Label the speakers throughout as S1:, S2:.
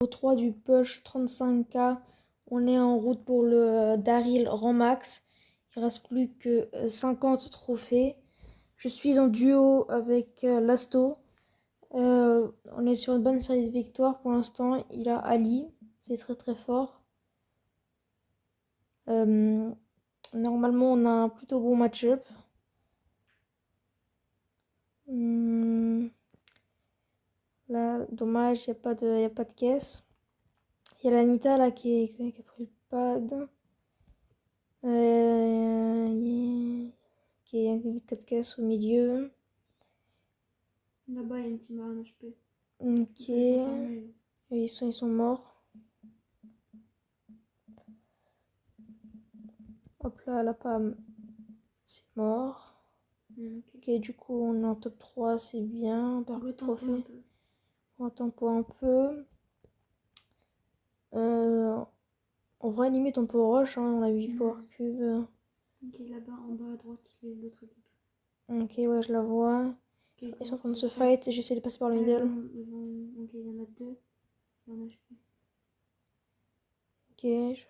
S1: 3 du push 35K. On est en route pour le Daryl rang max. Il reste plus que 50 trophées. Je suis en duo avec Lasto. On est sur une bonne série de victoires pour l'instant. Il a Ali, c'est très très fort. Normalement, on a un plutôt bon match-up. Là, dommage, il n'y a pas de caisse. Il y a l'Anita là qui a pris le pad. Qui a 4 caisses au milieu.
S2: Là-bas, il y a une team à 1 HP.
S1: Ok. Ils sont morts. Hop là, la pomme, c'est mort. Ok, du coup, on est en top 3, c'est bien. On perd plus de trophées. On va tempo un peu. En vrai, limite, on peut rush. Hein, on a 8 power cube.
S2: Ok, là-bas, en bas à droite, il y a l'autre équipe.
S1: Ok, ouais, je la vois.
S2: Okay,
S1: ils sont en train de se fight. J'essaie de passer par le middle.
S2: Ok, il y en a 2. Il y en a HP.
S1: Ok.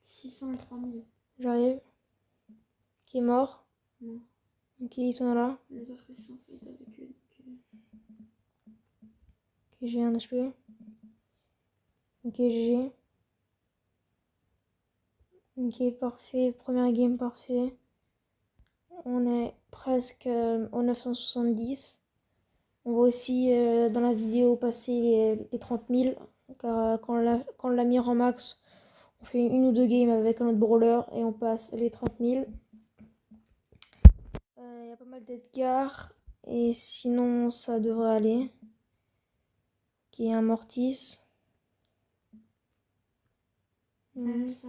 S2: 600 et 3000.
S1: J'arrive. Qui est mort?
S2: Non.
S1: Ok, ils sont là.
S2: Les autres, ils se sont fait avec eux.
S1: Ok, j'ai un HP. Ok, GG. Ok, parfait. Première game, parfait. On est presque au 970. On va aussi dans la vidéo passer les 30 000. Car quand on l'a mis en max, on fait une ou deux games avec un autre brawler et on passe les 30 000. Il y a pas mal d'Edgar. Et sinon, ça devrait aller. Qui est un Mortis.
S2: Ça,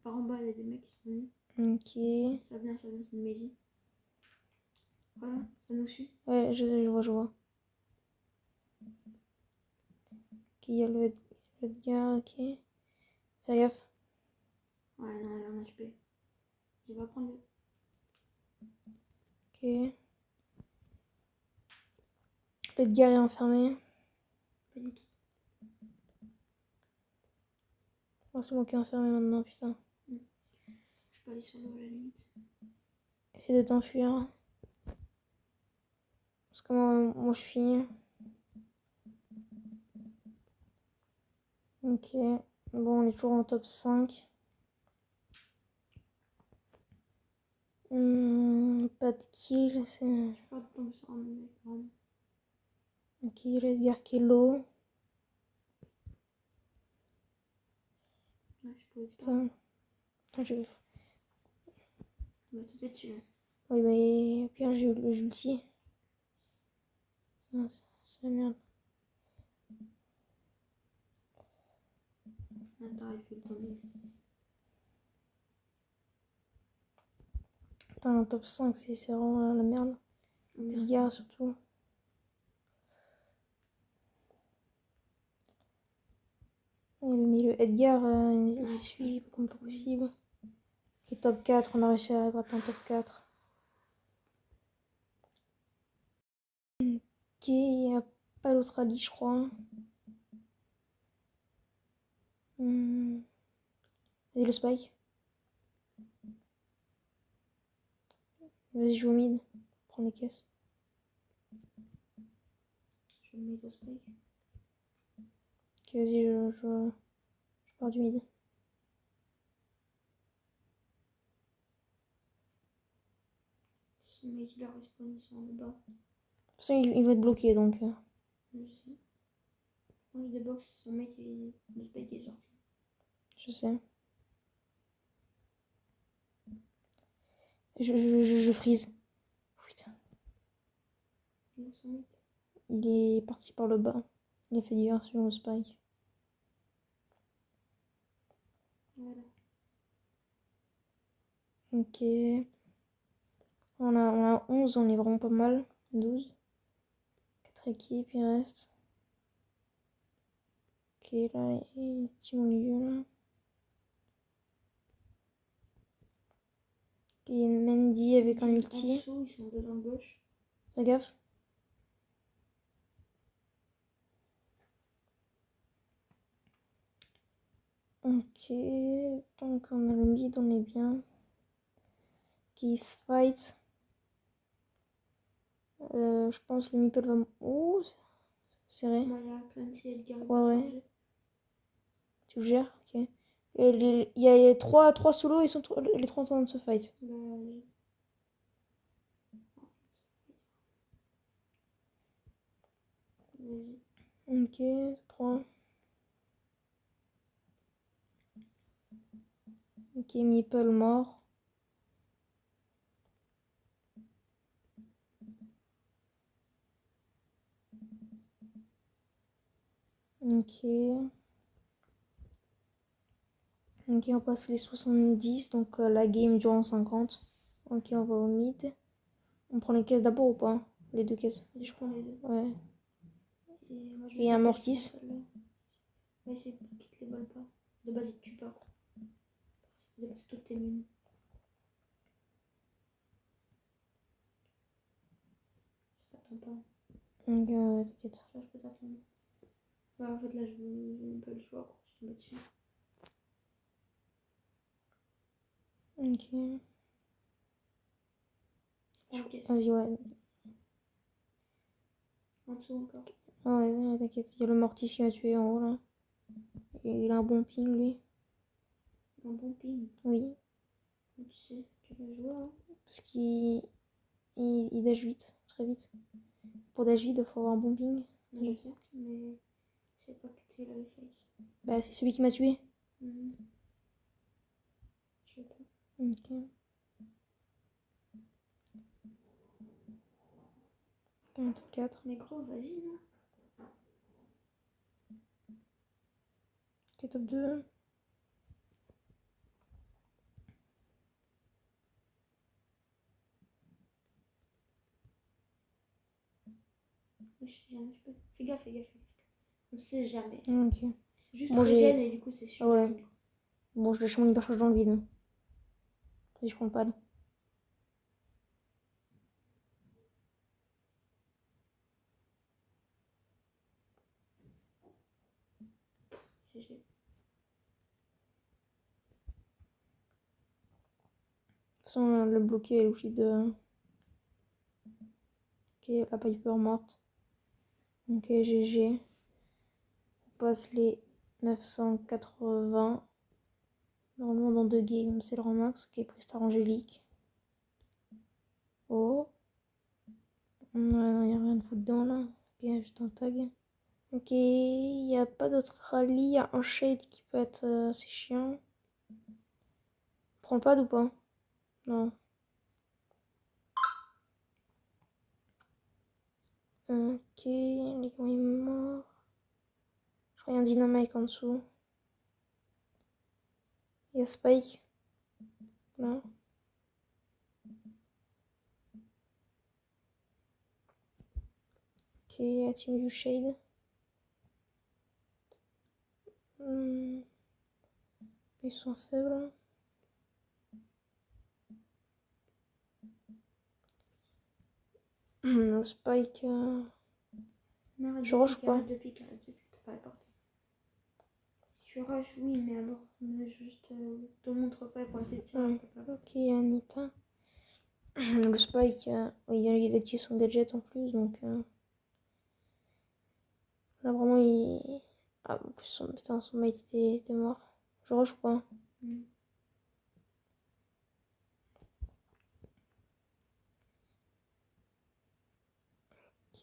S2: par en bas, il y a des mecs qui sont venus.
S1: Ok.
S2: Ça vient, c'est une Maisie. Voilà, ça nous suit.
S1: Ouais, je vois. Ok, il y a le Edgar, ok. Fais gaffe.
S2: Ouais, non, elle a un HP. Je vais prendre le.
S1: Ok. L'Edgar est enfermé.
S2: Pas du tout.
S1: Oh, c'est moi qui est enfermé maintenant, putain.
S2: Je peux aller sur l'eau à la limite.
S1: Essaye de t'enfuir. Parce que moi je finis. Ok. Bon, on est toujours en top 5. Pas de kill.
S2: Je peux pas tomber sur un mec, vraiment.
S1: Ok, l'Edgar qui est low.
S2: Ouais, je pouvais pas.
S1: Putain. Attends,
S2: On va tout être dessus.
S1: Oui, mais au pire, j'ai eu le ulti. C'est la merde.
S2: Attends, il fait tomber.
S1: Putain, en top 5, c'est vraiment la merde. Edgar surtout. Et le milieu Edgar, il suit comme pas possible. Ok, top 4, on a réussi à gratter un top 4. Ok, il n'y a pas l'autre Ali, je crois. Et le spike. Vas-y, joue au mid. Prends les caisses.
S2: Je mets au spike.
S1: Ok, vas-y, je pars du mid.
S2: Ce mec, il a respawn, ils sont en bas.
S1: De toute façon, il va être bloqué donc.
S2: Je sais. Moi, j'ai des box, son mec, le spike est sorti.
S1: Je sais. Je freeze. Putain.
S2: Son mec.
S1: Il est parti par le bas. Il a fait diversion au spike.
S2: Voilà.
S1: Ok. On a 11, on est vraiment pas mal. 12. 4 équipes, il reste. Ok, là, il est team au milieu, là. Ok, il y a une Mandy avec un ulti.
S2: Ils sont deux dans le gauche.
S1: Fais gaffe. Ok, donc on a le mid, on est bien. Qui se fight. Je pense le meeple va. Oh, c'est serré.
S2: Moi, il y a Clancy et Edgar.
S1: Ouais, ouais. Tu gères, ok. Il y a trois solos, ils sont les trois en train de se fight.
S2: Bah, vas-y.
S1: Ok, 3. Ok, meeple mort. Ok. Ok, on passe les 70, donc la game dure en 50. Ok, on va au mid. On prend les caisses d'abord ou pas? Les deux caisses.
S2: Je prends les deux.
S1: Ouais.
S2: Et moi, je
S1: Et un
S2: vais
S1: mortis.
S2: On va essayer de quitter les balles pas. De base, il tue pas, quoi. C'est toutes tes mines. Je t'attends pas.
S1: Ok, ouais, t'inquiète.
S2: Ça, je peux t'attendre. Bah, en fait, là, je n'ai pas le choix, quoi. Je tombe dessus.
S1: Ok.
S2: Ok.
S1: Vas-y, ouais.
S2: En dessous encore.
S1: Ouais, ouais, t'inquiète. Il y a le mortis qui m'a tué en haut là. Il a un bon ping lui.
S2: Un bon ping.
S1: Oui.
S2: Tu sais, tu vas jouer, hein.
S1: Parce qu'il dash vite, très vite. Pour dash vite, il faut avoir un bon ping.
S2: Non, je sais, mais je sais pas que tu es là, le face.
S1: Bah, c'est celui qui m'a tué.
S2: Je sais pas.
S1: Ok. 44.
S2: Mais gros, vas-y, non.
S1: Ok, top 2.
S2: Je sais jamais, je peux. Fais gaffe, fais gaffe, fais gaffe. On sait jamais.
S1: Ok.
S2: Juste
S1: Moi,
S2: régène et du coup, c'est sûr.
S1: Ouais. Bon, je lâche mon hypercharge dans le vide. Et je prends pas.
S2: GG.
S1: De toute façon, le bloqué est l'outil de. Ok, la Piper morte. Ok, GG. On passe les 980. Normalement, dans 2 games, c'est le rang max. Ok, Pristar Angélique. Oh. Ouais, non, y a rien de fou dedans là. Ok, juste un tag. Ok, y a pas d'autre rallye. Y a un shade qui peut être assez chiant. On prend le pad ou pas? Non. Ok, Léon est mort. Je crois qu'il y a un dynamite en dessous. Il y a Spike. Là. Ok, la team du Shade. Ils sont faibles. Le Spike.
S2: Non,
S1: Je rush ou pas?
S2: arrête de pique, t'as pas réporté. Si tu rush, oui, mais alors, ne juste te montre pas pour essayer de tirer.
S1: Ouais. Ok, Anita. Le Spike, oui, il a activé son gadget en plus, donc là vraiment il. Ah, en plus putain, son mate était mort. Je rush ou pas? Ok,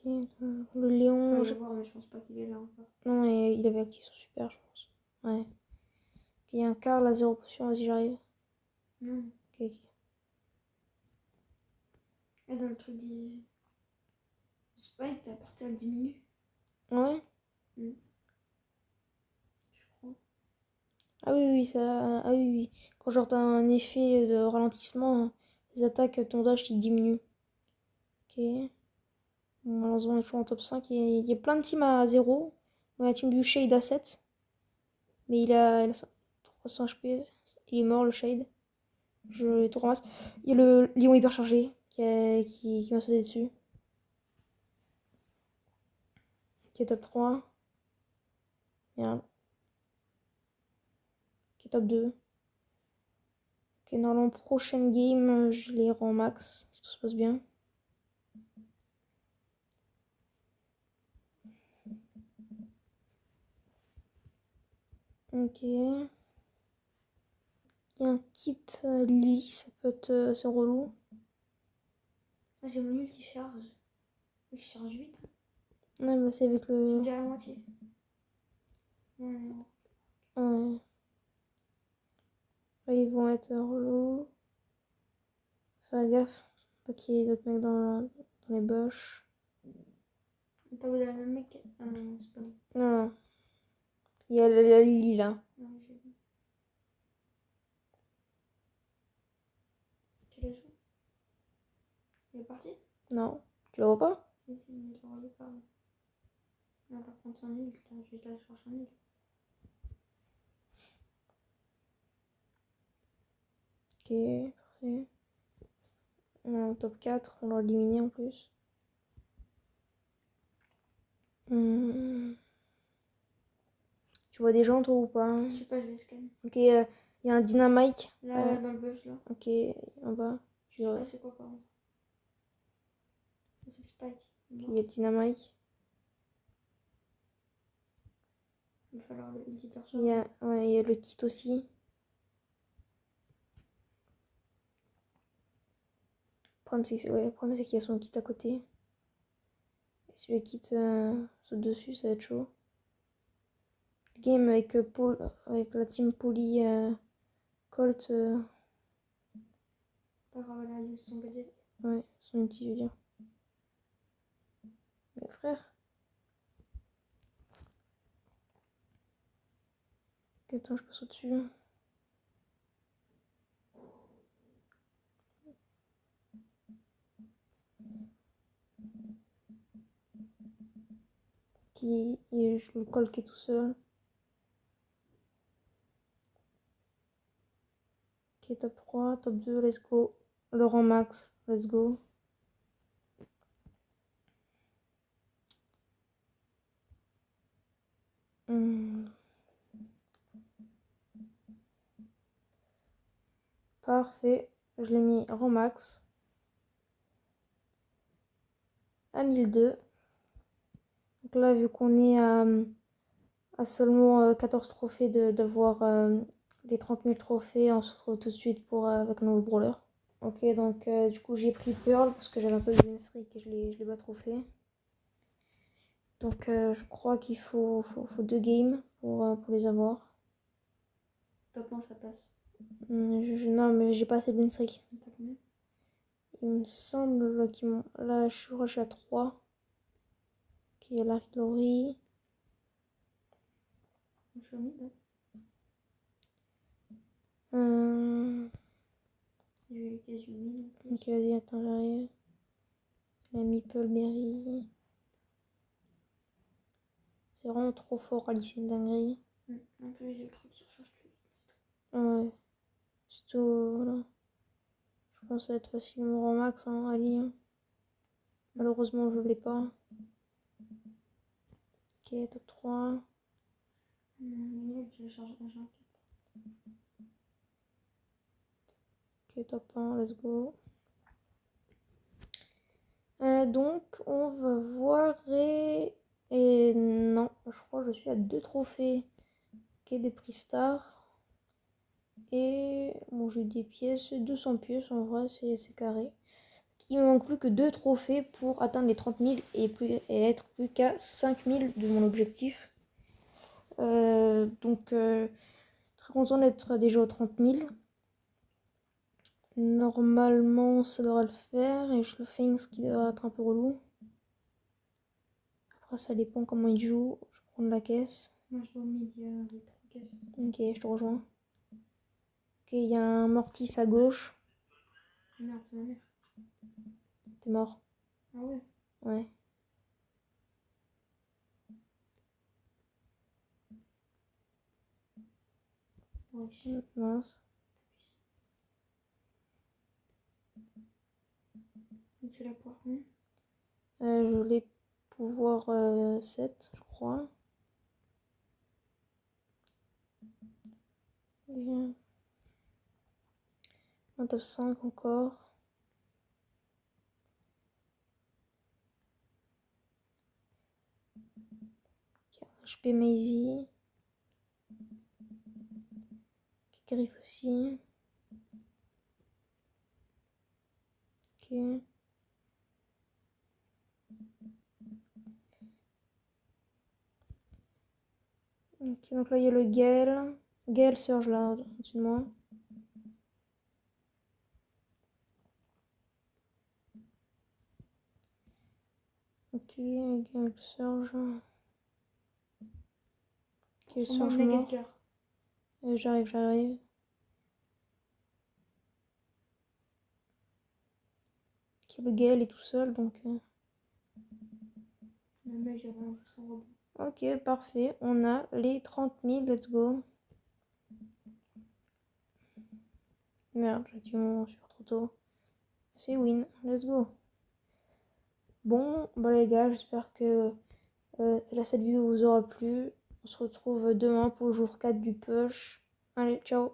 S1: le Léon.
S2: Je vais voir, mais je pense pas qu'il est là encore.
S1: Non, et il avait activé son super, je pense. Ouais. Ok, il y a un Karl à 0 potion, vas-y, j'arrive.
S2: Non.
S1: Ok, ok.
S2: Et dans le truc du Spike, ta portée elle diminue.
S1: Ouais?
S2: Je crois.
S1: Ah oui, oui, ça. Ah oui, oui. Quand genre t'as un effet de ralentissement, les attaques, ton dash il diminue. Ok. Bon, malheureusement, on est toujours en top 5. Il y a plein de teams à 0. On a la team du Shade à 7. Mais il a 300 HP. Il est mort, le Shade. Je tout ramasse. Il y a le Lion hyper chargé qui m'a sauté dessus. Qui est top 3. Merde. top 2. Ok, normalement, prochaine game, je les rends max, si tout se passe bien. Ok. Il y a un kit Lily, ça peut être assez relou.
S2: Ah, j'ai mon ulti charge. Il charge vite.
S1: Ouais, bah c'est avec
S2: Je suis
S1: le...
S2: déjà à la moitié. Ouais.
S1: Ouais. Ouais, ils vont être relous. Faire gaffe, pas qu'il y ait d'autres mecs dans les bush.
S2: T'as vu le même mec? Ah non, c'est pas lui.
S1: Non, non. Il y a la Lily là.
S2: Ouais, j'ai vu. Tu l'as joué? Il est parti?
S1: Non, tu la vois pas?
S2: Si, si, mais je le voyais pas. Non, par contre, c'est nul. Là, je la cherche un nul.
S1: Ok, après. On est au top 4, on l'a éliminé en plus. Tu vois des gens toi ou pas?
S2: Je sais pas, je vais scan.
S1: Ok, il y a un dynamite.
S2: Là, dans le bush, là.
S1: Ok, en bas.
S2: Je sais pas c'est quoi, par contre. C'est le spike.
S1: Il y a le dynamite.
S2: Il va falloir le ulti perso.
S1: Il y a le kit aussi. Le problème c'est qu'il y a son kit à côté. Et si le kit saute dessus, ça va être chaud. Game avec Paul, avec la team Poly Colt.
S2: Pas grave, là, il son gadget.
S1: Ouais, son ulti, je veux dire. Mais frère. Ok, attends, je passe au-dessus. Je le colle qui est tout seul. Ok, top 3, top 2, let's go. Le rang max, let's go. Parfait, je l'ai mis rang max à 1002. Donc là, vu qu'on est à seulement 14 trophées d'avoir les 30 000 trophées, on se retrouve tout de suite avec un nouveau brawler. Ok, donc du coup j'ai pris Pearl parce que j'avais un peu de win streak et je l'ai pas trop fait. Donc je crois qu'il faut 2 games pour les avoir.
S2: Top 1, ça passe.
S1: Non, mais j'ai pas assez de win streak.
S2: T'as combien?
S1: Il me semble qu'ils m'ont... Là, je suis à 3. Ok, il y a la Hillary.
S2: Je suis au mid, là. Je vais éviter du mid.
S1: Ok, vas-y, attends, j'arrive. La Meepleberry. C'est vraiment trop fort, Alice, c'est une dinguerie.
S2: En plus, j'ai le truc qui recharge plus vite.
S1: Ouais. Surtout, voilà. Je pense être facilement en max, hein, Ali. Hein. Malheureusement, je l'ai pas. Ok, top 3.
S2: Je charge un.
S1: Ok, top 1, let's go. Donc, on va voir et non, je crois que je suis à 2 trophées. Ok, des prix stars. Et bon, j'ai des pièces, 200 pièces en vrai, c'est carré. Il me manque plus que 2 trophées pour atteindre les 30 000 et être plus qu'à 5 000 de mon objectif. Donc, très content d'être déjà aux 30 000. Normalement, ça devrait le faire. Et je le fais, ce qui devrait être un peu relou. Après, ça dépend comment il joue. Je vais prendre la caisse.
S2: Moi, je vais au mid, il y a des 3 caisses.
S1: Ok, je te rejoins. Ok, il y a un Mortis à gauche.
S2: Merde, c'est ma mère.
S1: T'es mort.
S2: Ah ouais?
S1: Ouais.
S2: Ouais, shit.
S1: Mince.
S2: Tu l'as pour combien?
S1: Je voulais pouvoir 7, je crois. Et un top 5 encore. HP Maisie. Griffe aussi. Ok. Ok, donc là il y a le Gale. Gale Surge là, au-dessus de moi. Ok, Gale Surge. Ok, Surge mort. J'arrive. Ok, le Gale est tout seul donc.
S2: Non, mais j'ai rien fait son robot.
S1: Ok, parfait. On a les 30 000, let's go. Merde, j'ai dû mon super trop tôt. C'est win, let's go. Bon, bah les gars, j'espère que là, cette vidéo vous aura plu. On se retrouve demain pour le jour 4 du push. Allez, ciao.